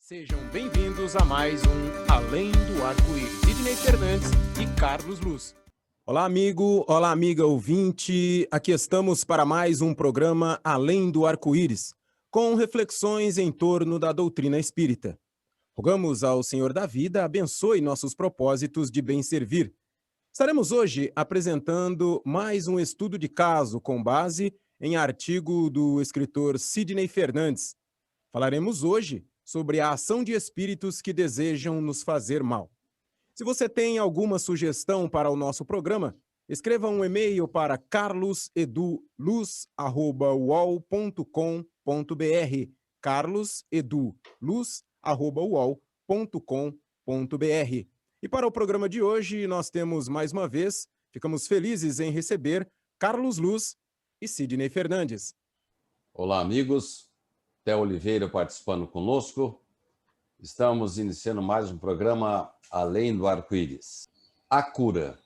Sejam bem-vindos a mais um Além do Arco-Íris. Sidney Fernandes e Carlos Luz. Olá, amigo, olá, amiga ouvinte. Aqui estamos para mais um programa Além do Arco-Íris, com reflexões em torno da doutrina espírita. Rogamos ao Senhor da Vida abençoe nossos propósitos de bem servir. Estaremos hoje apresentando mais um estudo de caso com base em artigo do escritor Sidney Fernandes. Falaremos hoje sobre a ação de espíritos que desejam nos fazer mal. Se você tem alguma sugestão para o nosso programa, escreva um e-mail para carloseduluz@uol.com.br, carloseduluz@uol.com.br. E para o programa de hoje, nós temos mais uma vez, ficamos felizes em receber Carlos Luz e Sidney Fernandes. Olá, amigos. Theo Oliveira participando conosco. Estamos iniciando mais um programa Além do Arco-Íris. A cura.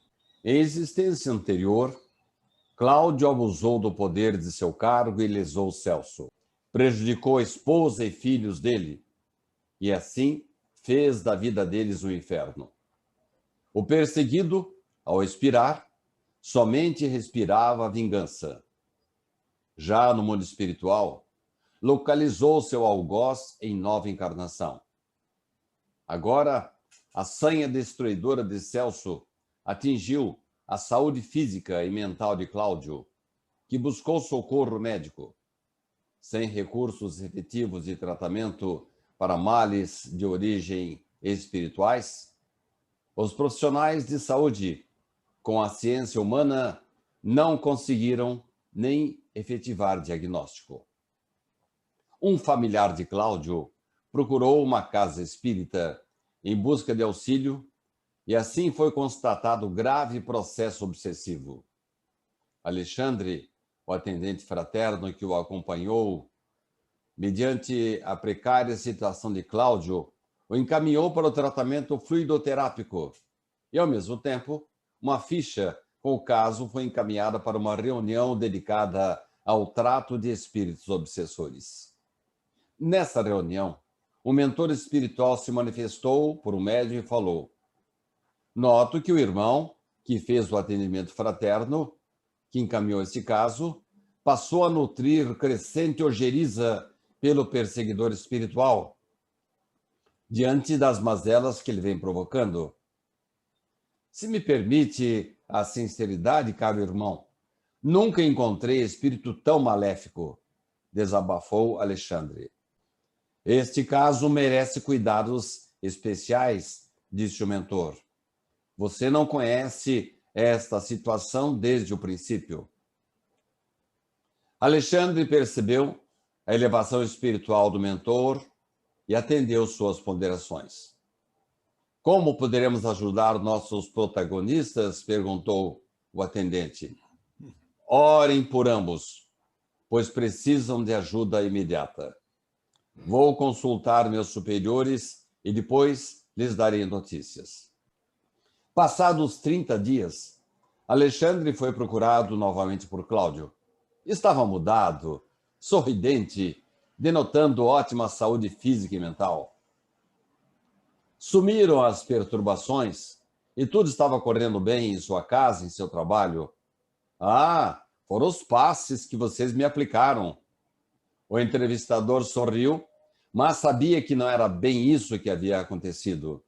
Em existência anterior, Cláudio abusou do poder de seu cargo e lesou Celso. Prejudicou a esposa e filhos dele, e assim fez da vida deles um inferno. O perseguido, ao expirar, somente respirava a vingança. Já no mundo espiritual, localizou seu algoz em nova encarnação. Agora, a sanha destruidora de Celso atingiu a saúde física e mental de Cláudio, que buscou socorro médico. Sem recursos efetivos de tratamento para males de origem espirituais, os profissionais de saúde, com a ciência humana, não conseguiram nem efetivar diagnóstico. Um familiar de Cláudio procurou uma casa espírita em busca de auxílio e assim foi constatado grave processo obsessivo. Alexandre, o atendente fraterno que o acompanhou, mediante a precária situação de Cláudio, o encaminhou para o tratamento fluidoterápico e, ao mesmo tempo, uma ficha com o caso foi encaminhada para uma reunião dedicada ao trato de espíritos obsessores. Nessa reunião, o mentor espiritual se manifestou por um médium e falou: noto que o irmão, que fez o atendimento fraterno, que encaminhou esse caso, passou a nutrir crescente ojeriza pelo perseguidor espiritual, diante das mazelas que ele vem provocando. Se me permite a sinceridade, caro irmão, nunca encontrei espírito tão maléfico, desabafou Alexandre. Este caso merece cuidados especiais, disse o mentor. Você não conhece esta situação desde o princípio. Alexandre percebeu a elevação espiritual do mentor e atendeu suas ponderações. Como poderemos ajudar nossos protagonistas? Perguntou o atendente. Orem por ambos, pois precisam de ajuda imediata. Vou consultar meus superiores e depois lhes darei notícias. Passados 30 dias, Alexandre foi procurado novamente por Cláudio. Estava mudado, sorridente, denotando ótima saúde física e mental. Sumiram as perturbações e tudo estava correndo bem em sua casa, em seu trabalho. Ah, foram os passes que vocês me aplicaram. O entrevistador sorriu, mas sabia que não era bem isso que havia acontecido.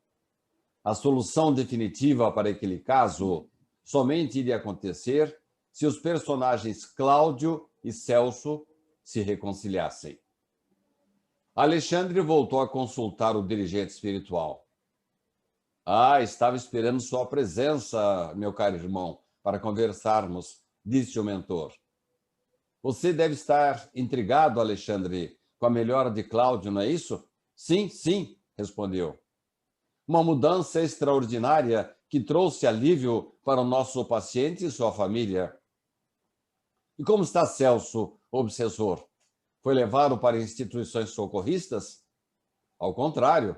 A solução definitiva para aquele caso somente iria acontecer se os personagens Cláudio e Celso se reconciliassem. Alexandre voltou a consultar o dirigente espiritual. Ah, estava esperando sua presença, meu caro irmão, para conversarmos, disse o mentor. Você deve estar intrigado, Alexandre, com a melhora de Cláudio, não é isso? Sim, sim, respondeu. Uma mudança extraordinária que trouxe alívio para o nosso paciente e sua família. E como está Celso, obsessor? Foi levado para instituições socorristas? Ao contrário,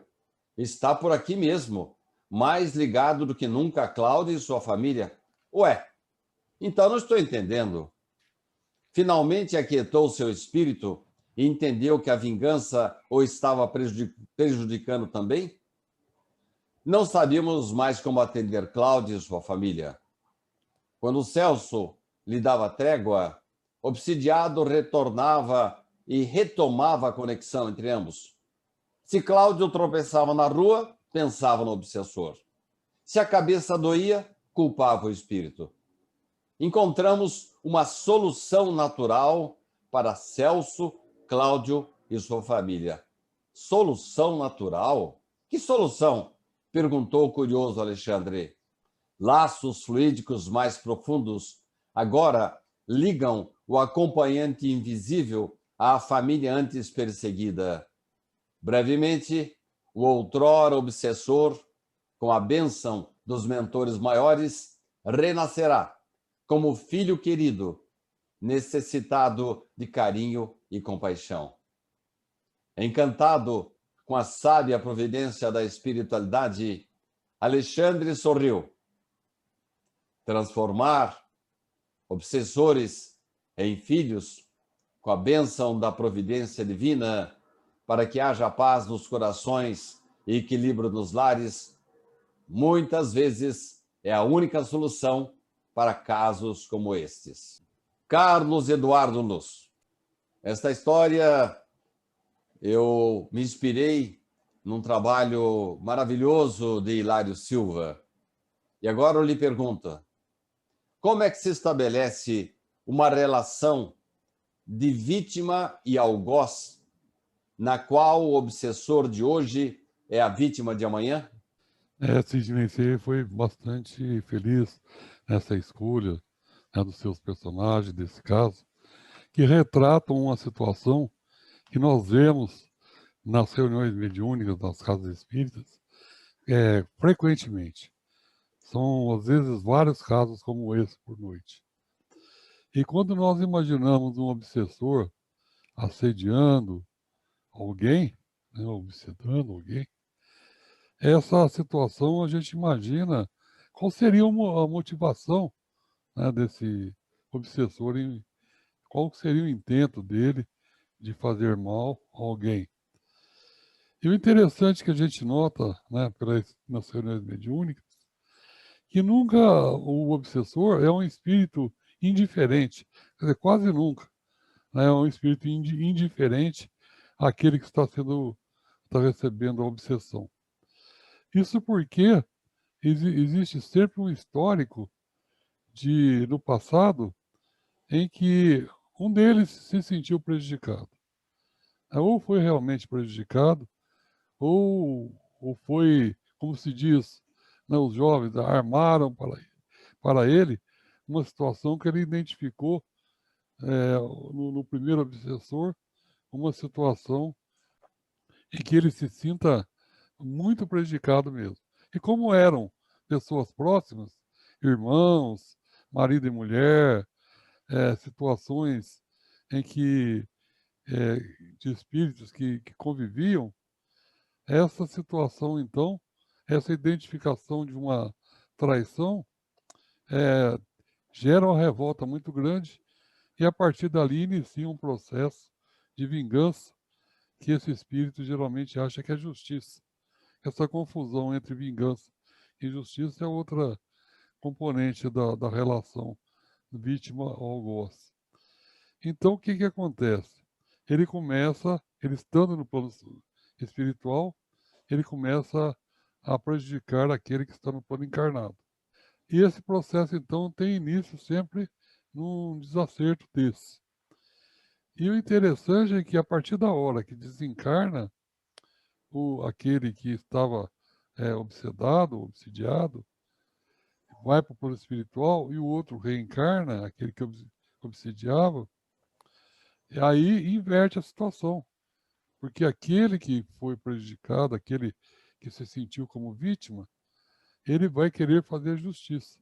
está por aqui mesmo, mais ligado do que nunca a Cláudio e sua família. Ué, então não estou entendendo. Finalmente aquietou seu espírito e entendeu que a vingança o estava prejudicando também? Não sabíamos mais como atender Cláudio e sua família. Quando Celso lhe dava trégua, Obsidiado retornava e retomava a conexão entre ambos. Se Cláudio tropeçava na rua, pensava no obsessor. Se a cabeça doía, culpava o espírito. Encontramos uma solução natural para Celso, Cláudio e sua família. Solução natural? Que solução? Perguntou o curioso Alexandre. Laços fluídicos mais profundos agora ligam o acompanhante invisível à família antes perseguida. Brevemente, o outrora obsessor, com a bênção dos mentores maiores, renascerá como filho querido, necessitado de carinho e compaixão. Encantado com a sábia providência da espiritualidade, Alexandre sorriu. Transformar obsessores em filhos com a bênção da providência divina para que haja paz nos corações e equilíbrio nos lares, muitas vezes é a única solução para casos como estes. Carlos Eduardo Luz. Esta história eu me inspirei num trabalho maravilhoso de Hilário Silva. E agora eu lhe pergunto, como é que se estabelece uma relação de vítima e algoz na qual o obsessor de hoje é a vítima de amanhã? Sidney, você foi bastante feliz nessa escolha, né, dos seus personagens, desse caso, que retratam uma situação que nós vemos nas reuniões mediúnicas, nas casas espíritas, frequentemente. São, às vezes, vários casos como esse por noite. E quando nós imaginamos um obsessor assediando alguém, né, obsedando alguém, essa situação a gente imagina qual seria a motivação, né, desse obsessor, qual seria o intento dele de fazer mal a alguém. E o interessante que a gente nota, né, nas reuniões mediúnicas, que nunca o obsessor é um espírito indiferente, quer dizer, quase nunca, né, é um espírito indiferente àquele que está recebendo a obsessão. Isso porque existe sempre um histórico no passado em que um deles se sentiu prejudicado. Ou foi realmente prejudicado, ou foi, como se diz, né, os jovens armaram para ele uma situação que ele identificou no primeiro obsessor, uma situação em que ele se sinta muito prejudicado mesmo. E como eram pessoas próximas, irmãos, marido e mulher, situações em que de espíritos que conviviam, essa situação, então, essa identificação de uma traição gera uma revolta muito grande e, a partir dali, inicia um processo de vingança que esse espírito geralmente acha que é justiça. Essa confusão entre vingança e justiça é outra componente da relação vítima ao algoz. Então, o que acontece? Ele estando no plano espiritual, ele começa a prejudicar aquele que está no plano encarnado. E esse processo, então, tem início sempre num desacerto desse. E o interessante é que, a partir da hora que desencarna aquele que estava obsidiado, vai para o plano espiritual e o outro reencarna, aquele que obsidiava, e aí inverte a situação. Porque aquele que foi prejudicado, aquele que se sentiu como vítima, ele vai querer fazer justiça.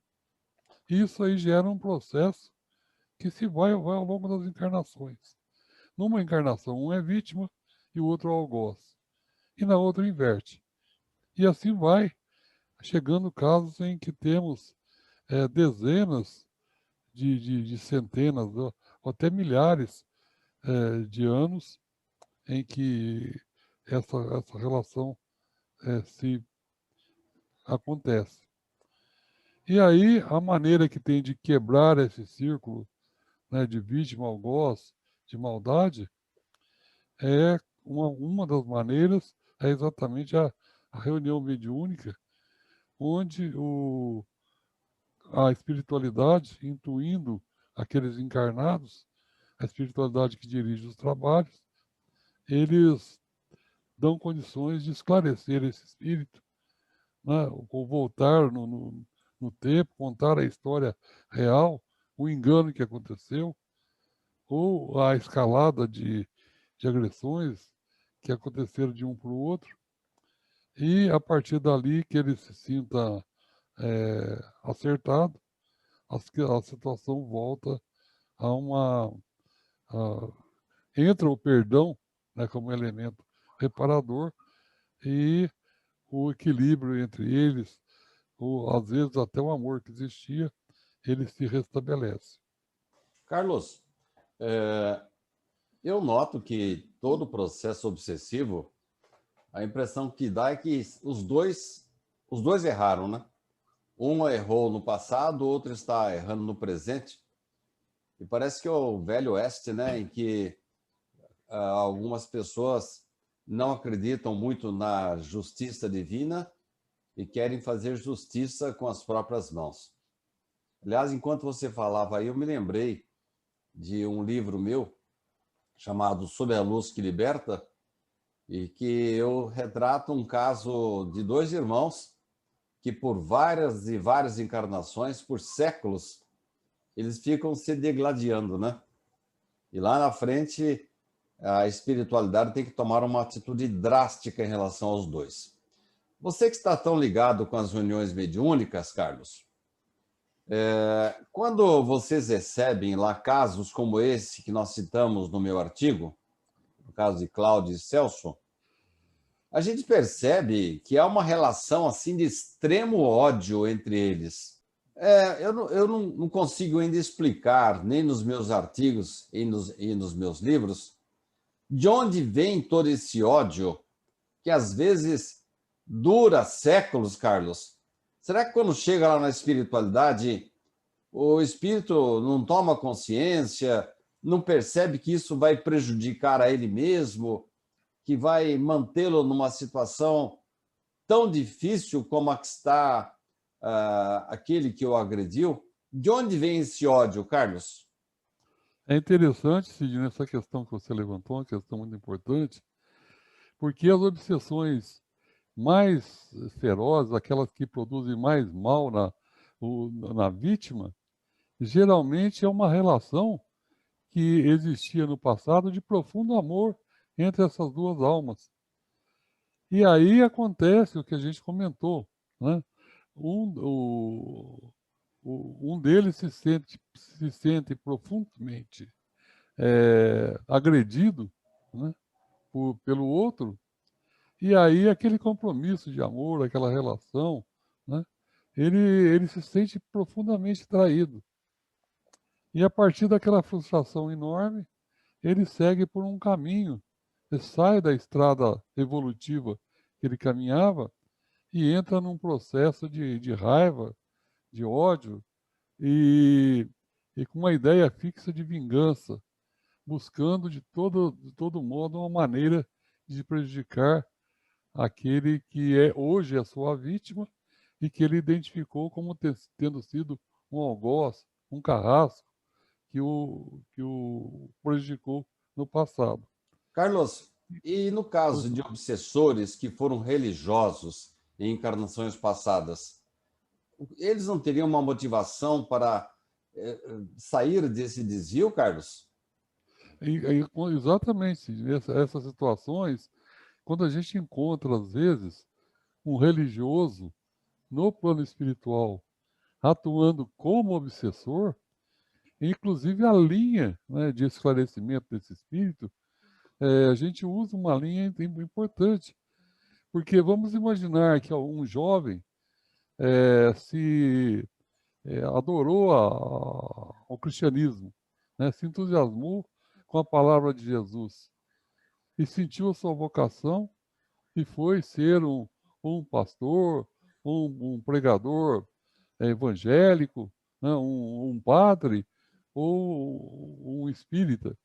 Isso aí gera um processo que se vai ao longo das encarnações. Numa encarnação, um é vítima e o outro é algoz. E na outra inverte. E assim vai, chegando casos em que temos dezenas de centenas, ou até milhares de anos, em que essa relação se acontece. E aí, a maneira que tem de quebrar esse círculo, né, de vítima, algoz, de maldade, é uma das maneiras é exatamente a reunião mediúnica, onde a espiritualidade, intuindo aqueles encarnados, a espiritualidade que dirige os trabalhos, eles dão condições de esclarecer esse espírito, né, ou voltar no tempo, contar a história real, o engano que aconteceu, ou a escalada de agressões que aconteceram de um para o outro, e a partir dali que ele se sinta acertado, a situação volta a a- entra o perdão, né, como elemento reparador, e o equilíbrio entre eles, ou às vezes até o amor que existia, ele se restabelece. Carlos, eu noto que todo processo obsessivo, a impressão que dá é que os dois erraram, né? Um errou no passado, o outro está errando no presente. E parece que é o velho oeste, né, em que algumas pessoas não acreditam muito na justiça divina e querem fazer justiça com as próprias mãos. Aliás, enquanto você falava aí, eu me lembrei de um livro meu chamado Sob a Luz que Liberta, e que eu retrato um caso de dois irmãos que por várias e várias encarnações, por séculos, eles ficam se degladiando, né? E lá na frente, a espiritualidade tem que tomar uma atitude drástica em relação aos dois. Você que está tão ligado com as reuniões mediúnicas, Carlos, quando vocês recebem lá casos como esse que nós citamos no meu artigo, no caso de Cláudio e Celso, a gente percebe que há uma relação assim de extremo ódio entre eles. Eu não consigo ainda explicar, nem nos meus artigos e nos meus livros, de onde vem todo esse ódio que às vezes dura séculos, Carlos. Será que quando chega lá na espiritualidade, o espírito não toma consciência, não percebe que isso vai prejudicar a ele mesmo, que vai mantê-lo numa situação tão difícil como a que está aquele que o agrediu? De onde vem esse ódio, Carlos? É interessante, Sidney, essa questão que você levantou, uma questão muito importante, porque as obsessões mais ferozes, aquelas que produzem mais mal na vítima, geralmente é uma relação que existia no passado de profundo amor entre essas duas almas. E aí acontece o que a gente comentou, né? Um, um deles se sente profundamente agredido, né, pelo outro, e aí aquele compromisso de amor, aquela relação, né, ele se sente profundamente traído. E a partir daquela frustração enorme, ele segue por um caminho, ele sai da estrada evolutiva que ele caminhava e entra num processo de raiva, de ódio e, e com uma ideia fixa de vingança, buscando de todo modo uma maneira de prejudicar aquele que hoje a sua vítima e que ele identificou como tendo sido um algoz, um carrasco que o prejudicou no passado. Carlos, e no caso Pois de não. obsessores que foram religiosos em encarnações passadas, eles não teriam uma motivação para sair desse desvio, Carlos? Exatamente, essas situações, quando a gente encontra, às vezes, um religioso no plano espiritual atuando como obsessor, inclusive a linha, né, de esclarecimento desse espírito, a gente usa uma linha importante, porque vamos imaginar que um jovem se adorou ao cristianismo, né, se entusiasmou com a palavra de Jesus. e sentiu a sua vocação e foi ser um pastor, um pregador evangélico, né, um padre ou um espírita.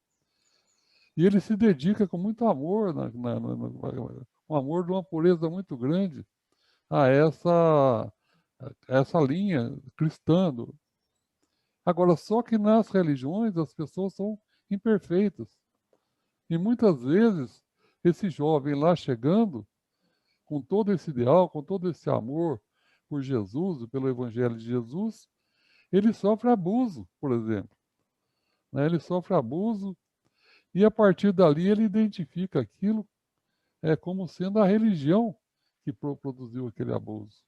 E ele se dedica com muito amor, um amor de uma pureza muito grande a essa linha cristã. Agora, só que nas religiões as pessoas são imperfeitas. E muitas vezes esse jovem lá chegando, com todo esse ideal, com todo esse amor por Jesus, pelo Evangelho de Jesus, ele sofre abuso, por exemplo. Né? Ele sofre abuso e a partir dali ele identifica aquilo como sendo a religião que produziu aquele abuso.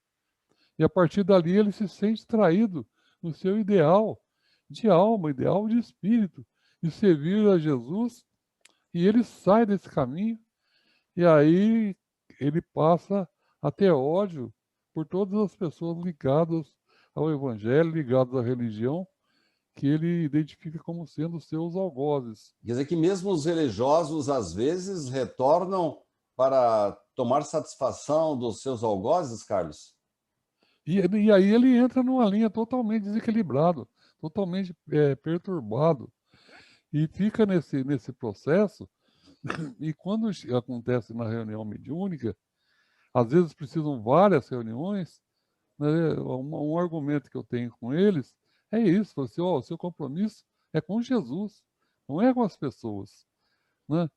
E a partir dali ele se sente traído no seu ideal de alma, ideal de espírito, de servir a Jesus, e ele sai desse caminho, e aí ele passa a ter ódio por todas as pessoas ligadas ao Evangelho, ligadas à religião, que ele identifica como sendo seus algozes. Quer dizer que mesmo os religiosos, às vezes, retornam para tomar satisfação dos seus algozes, Carlos? E aí ele entra numa linha totalmente desequilibrado, totalmente perturbado, e fica nesse processo. E quando acontece na reunião mediúnica, às vezes precisam várias reuniões, né? Um argumento que eu tenho com eles é isso: assim, o seu compromisso é com Jesus, não é com as pessoas. Né?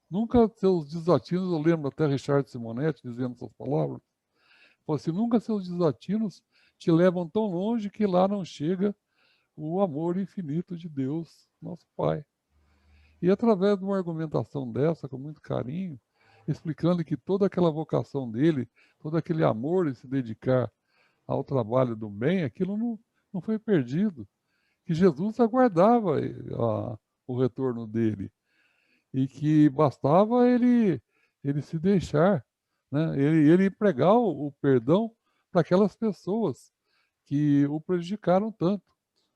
Nunca seus desatinos, eu lembro até Richard Simonetti dizendo essas palavras, falou assim: nunca seus desatinos te levam tão longe que lá não chega o amor infinito de Deus, nosso Pai. E através de uma argumentação dessa, com muito carinho, explicando que toda aquela vocação dele, todo aquele amor em se dedicar ao trabalho do bem, aquilo não foi perdido. Que Jesus aguardava o retorno dele. E que bastava ele se deixar, né? Ele pregar o perdão para aquelas pessoas que o prejudicaram tanto.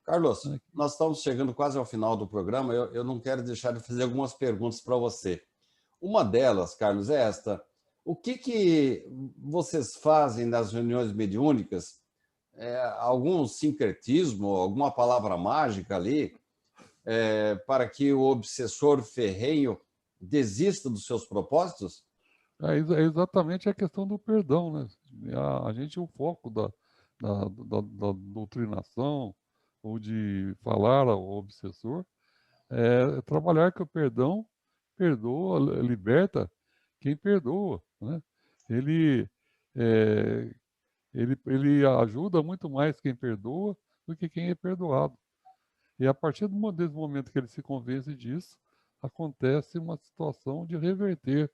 Carlos, Né? nós estamos chegando quase ao final do programa. Eu não quero deixar de fazer algumas perguntas para você. Uma delas, Carlos, é esta: o que vocês fazem nas reuniões mediúnicas? Algum sincretismo, alguma palavra mágica ali, para que o obsessor ferrenho desista dos seus propósitos? É exatamente a questão do perdão, né? A gente, o foco da doutrinação ou de falar ao obsessor é trabalhar que o perdão perdoa, liberta quem perdoa, né? Ele, é, ele ajuda muito mais quem perdoa do que quem é perdoado. E a partir desse momento que ele se convence disso, acontece uma situação de reverter.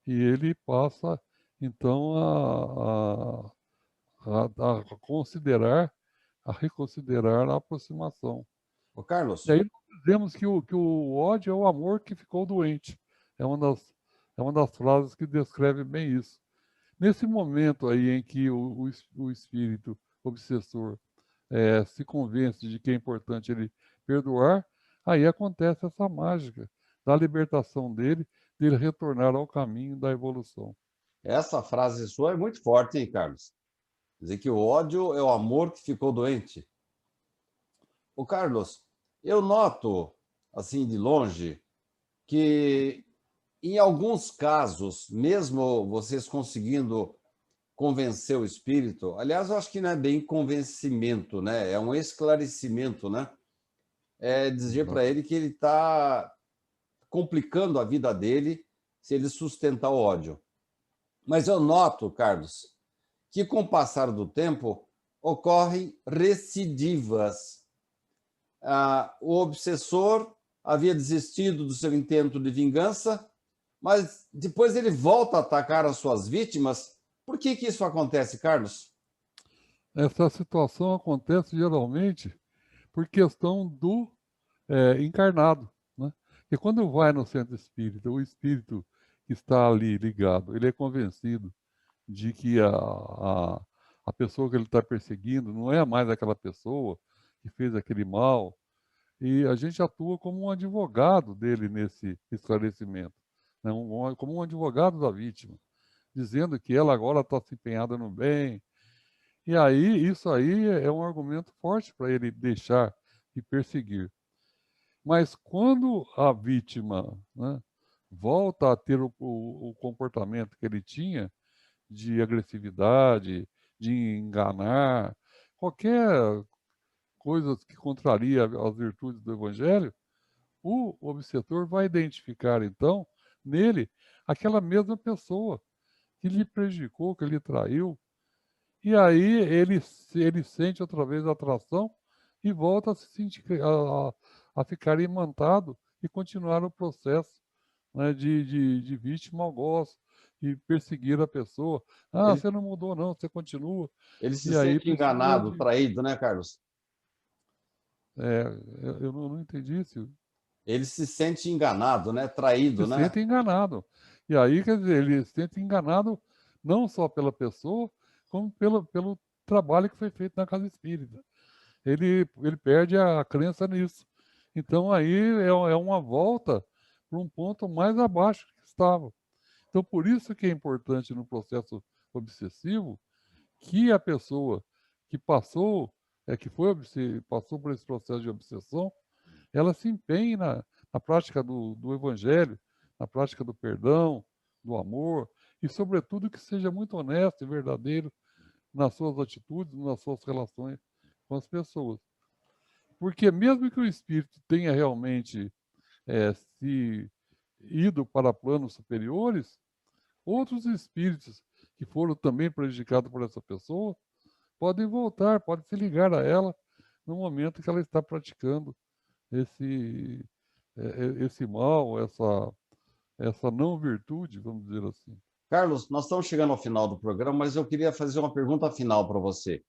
E ele passa, então, a considerar, a reconsiderar a aproximação. Ô, E Carlos, aí nós dizemos que o ódio é o amor que ficou doente. É uma das frases que descreve bem isso. Nesse momento aí em que o espírito obsessor se convence de que é importante ele perdoar, aí acontece essa mágica da libertação dele retornar ao caminho da evolução. essa frase sua é muito forte, hein, Carlos? Quer dizer que o ódio é o amor que ficou doente. Ô, Carlos, eu noto, assim, de longe, que em alguns casos, mesmo vocês conseguindo convencer o espírito, aliás, eu acho que não é bem convencimento, né? É um esclarecimento, né? É dizer para ele que ele está complicando a vida dele se ele sustentar o ódio. Mas eu noto, Carlos, que com o passar do tempo ocorrem recidivas. O obsessor havia desistido do seu intento de vingança, mas depois ele volta a atacar as suas vítimas. Por que isso acontece, Carlos? Essa situação acontece geralmente por questão do encarnado, né? E quando vai no centro espírita, o espírito que está ali ligado, ele é convencido de que a pessoa que ele está perseguindo não é mais aquela pessoa que fez aquele mal, e a gente atua como um advogado dele nesse esclarecimento. né, como um advogado da vítima, dizendo que ela agora está se empenhada no bem. E aí, isso aí é um argumento forte para ele deixar de perseguir. Mas quando a vítima, né, volta a ter o comportamento que ele tinha, de agressividade, de enganar, qualquer coisa que contraria as virtudes do Evangelho, o obsessor vai identificar, então, nele, aquela mesma pessoa que lhe prejudicou, que lhe traiu. E aí ele sente outra vez a atração e volta a se sentir, a ficar imantado e continuar o processo, né, de vítima ao gozo, e perseguir a pessoa. Ah, Ele, você não mudou não, você continua. ele se E aí sente precisa enganado, traído, né, Carlos? É, eu não entendi isso. Ele se sente enganado, né? Traído, Se né? sente enganado. E aí, quer dizer, ele se sente enganado não só pela pessoa, como pelo trabalho que foi feito na casa espírita. Ele perde a crença nisso. Então, aí é uma volta para um ponto mais abaixo que estava. Então, por isso que é importante no processo obsessivo que a pessoa que passou, passou por esse processo de obsessão, ela se empenhe na prática do Evangelho, na prática do perdão, do amor, e, sobretudo, que seja muito honesto e verdadeiro nas suas atitudes, nas suas relações com as pessoas. Porque mesmo que o espírito tenha realmente se ido para planos superiores, outros espíritos que foram também prejudicados por essa pessoa podem voltar, podem se ligar a ela no momento que ela está praticando esse mal, essa não virtude, vamos dizer assim. Carlos, nós estamos chegando ao final do programa, mas eu queria fazer uma pergunta final para você.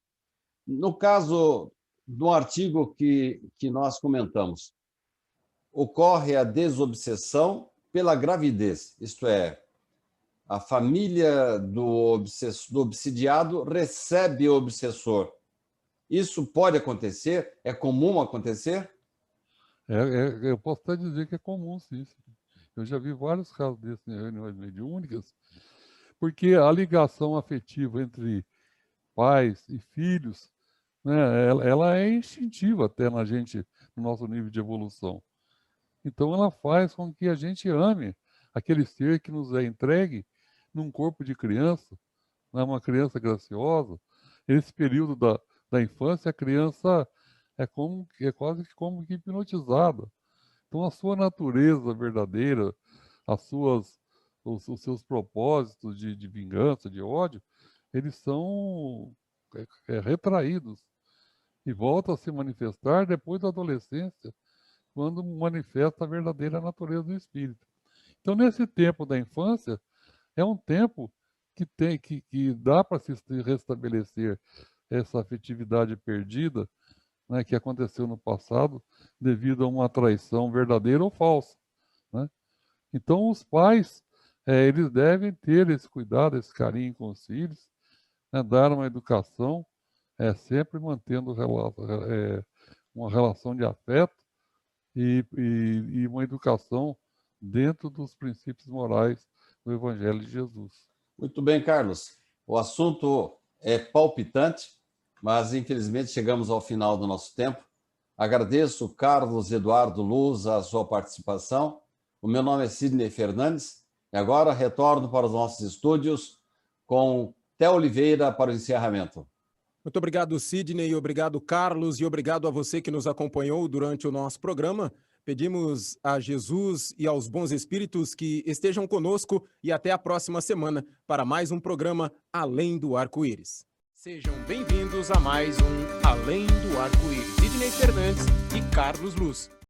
No caso do artigo que nós comentamos, ocorre a desobsessão pela gravidez, isto é, a família do obsidiado recebe o obsessor. Isso pode acontecer? É comum acontecer? Eu posso até dizer que é comum, sim. Eu já vi vários casos desses em reuniões mediúnicas, porque a ligação afetiva entre pais e filhos, né, ela é instintiva até na gente, no nosso nível de evolução. Então, ela faz com que a gente ame aquele ser que nos é entregue num corpo de criança, né, uma criança graciosa. Esse período da infância, a criança é quase que como que hipnotizada. Então, a sua natureza verdadeira, os seus propósitos de vingança, de ódio, eles são retraídos e voltam a se manifestar depois da adolescência, quando manifesta a verdadeira natureza do espírito. Então, nesse tempo da infância, é um tempo que dá para se restabelecer essa afetividade perdida, né, que aconteceu no passado devido a uma traição verdadeira ou falsa, né? Então, os pais, eles devem ter esse cuidado, esse carinho com os filhos, né, dar uma educação, sempre mantendo uma relação de afeto e uma educação dentro dos princípios morais do Evangelho de Jesus. Muito bem, Carlos. O assunto é palpitante, mas infelizmente chegamos ao final do nosso tempo. Agradeço, Carlos Eduardo Luz, a sua participação. O meu nome é Sidney Fernandes e agora retorno para os nossos estúdios com Theo Oliveira para o encerramento. Muito obrigado, Sidney, obrigado, Carlos, e obrigado a você que nos acompanhou durante o nosso programa. Pedimos a Jesus e aos bons espíritos que estejam conosco e até a próxima semana para mais um programa Além do Arco-Íris. Sejam bem-vindos a mais um Além do Arco-Íris. Sidney Fernandes e Carlos Luz.